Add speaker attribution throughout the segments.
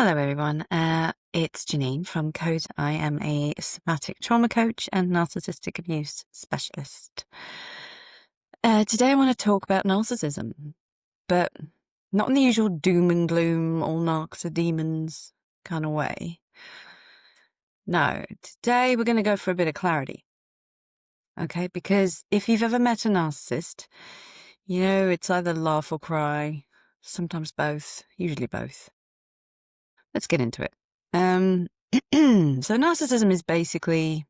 Speaker 1: Hello, everyone. It's Janine from Code. I am a somatic trauma coach and narcissistic abuse specialist. Today, I want to talk about narcissism, but not in the usual doom and gloom, all narcs are demons kind of way. No, today we're going to go for a bit of clarity. Okay, because if you've ever met a narcissist, you know it's either laugh or cry, sometimes both, usually both. Let's get into it. So narcissism is basically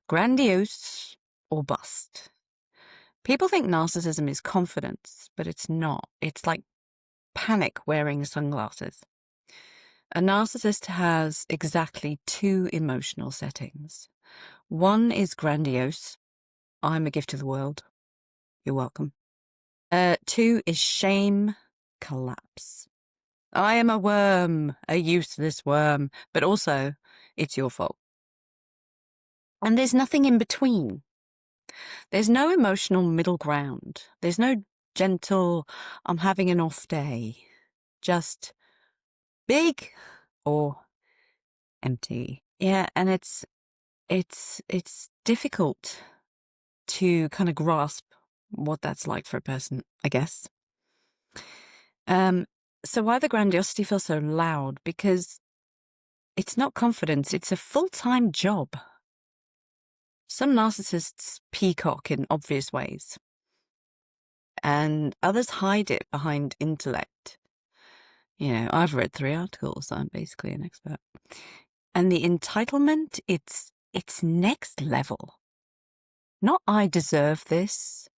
Speaker 1: grandiose or bust. People think narcissism is confidence, but it's not. It's like panic wearing sunglasses. A narcissist has exactly two emotional settings. One is grandiose. I'm a gift to the world. You're welcome. Two is shame, collapse. I am a worm, a useless worm, but also it's your fault. And there's nothing in between. There's no emotional middle ground. There's no gentle, I'm having an off day. Just big or empty. Yeah, and it's difficult to kind of grasp what that's like for a person, I guess. So why the grandiosity feels so loud? Because it's not confidence, it's a full-time job. Some narcissists peacock in obvious ways, and others hide it behind intellect. You know, I've read 3 articles, I'm basically an expert. And the entitlement, it's next level. Not I deserve this.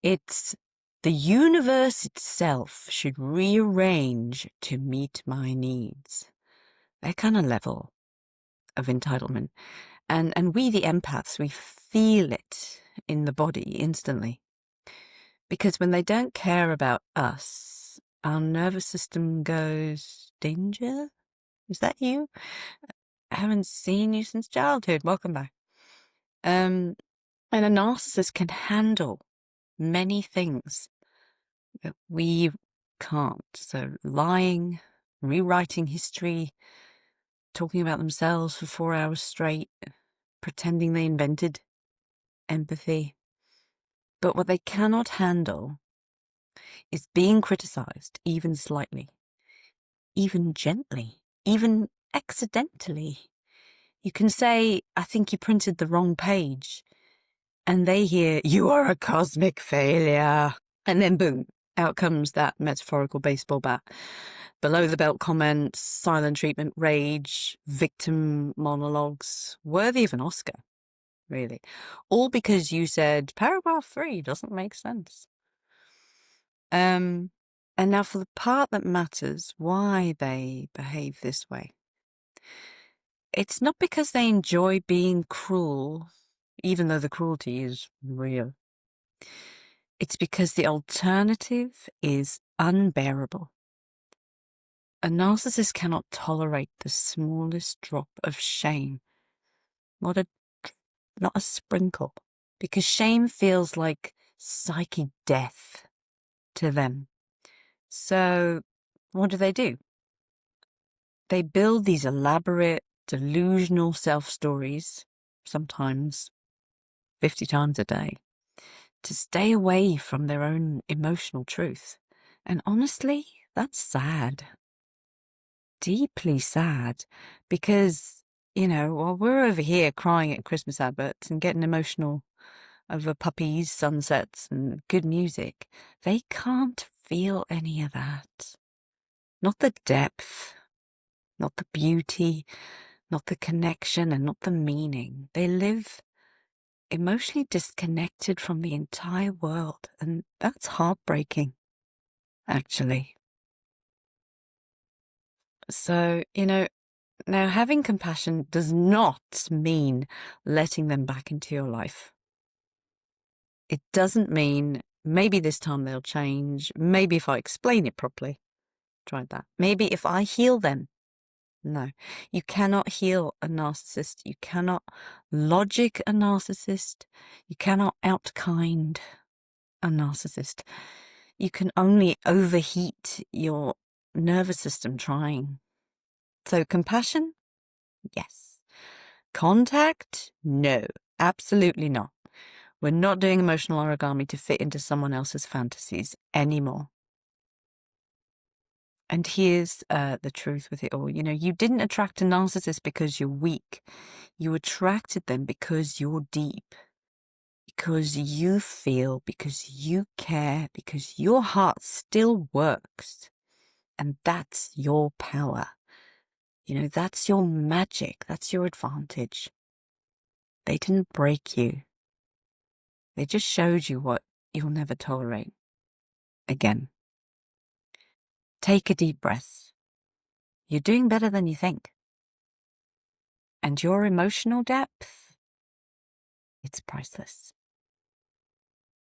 Speaker 1: It's the universe itself should rearrange to meet my needs. That kind of level of entitlement. And we, the empaths, we feel it in the body instantly. Because when they don't care about us, our nervous system goes, danger? Is that you? I haven't seen you since childhood. Welcome back. And a narcissist can handle many things that we can't. So lying, rewriting history, talking about themselves for 4 hours straight, pretending they invented empathy. But what they cannot handle is being criticized, even slightly, even gently, even accidentally. You can say, I think you printed the wrong page. And they hear, you are a cosmic failure. And then boom, out comes that metaphorical baseball bat. Below the belt comments, silent treatment, rage, victim monologues, worthy of an Oscar, really. All because you said paragraph 3 doesn't make sense. And now for the part that matters, why they behave this way. It's not because they enjoy being cruel, even though the cruelty is real. It's because the alternative is unbearable. A narcissist cannot tolerate the smallest drop of shame. Not a sprinkle. Because shame feels like psychic death to them. So what do? They build these elaborate, delusional self-stories, sometimes 50 times a day, to stay away from their own emotional truth. And honestly, that's sad. Deeply sad. Because, you know, while we're over here crying at Christmas adverts and getting emotional over puppies, sunsets, and good music, they can't feel any of that. Not the depth, not the beauty, not the connection, and not the meaning. They live emotionally disconnected from the entire world, and that's heartbreaking, actually. So, you know, now having compassion does not mean letting them back into your life. It doesn't mean maybe this time they'll change, maybe if I explain it properly. Tried that. Maybe if I heal them. No, you cannot heal a narcissist. You cannot logic a narcissist. You cannot outkind a narcissist. You can only overheat your nervous system trying. So compassion? Yes. Contact? No, absolutely not. We're not doing emotional origami to fit into someone else's fantasies anymore. And here's the truth with it all. You know, you didn't attract a narcissist because you're weak. You attracted them because you're deep. Because you feel, because you care, because your heart still works. And that's your power. You know, that's your magic. That's your advantage. They didn't break you. They just showed you what you'll never tolerate again. Take a deep breath. You're doing better than you think. And your emotional depth, it's priceless.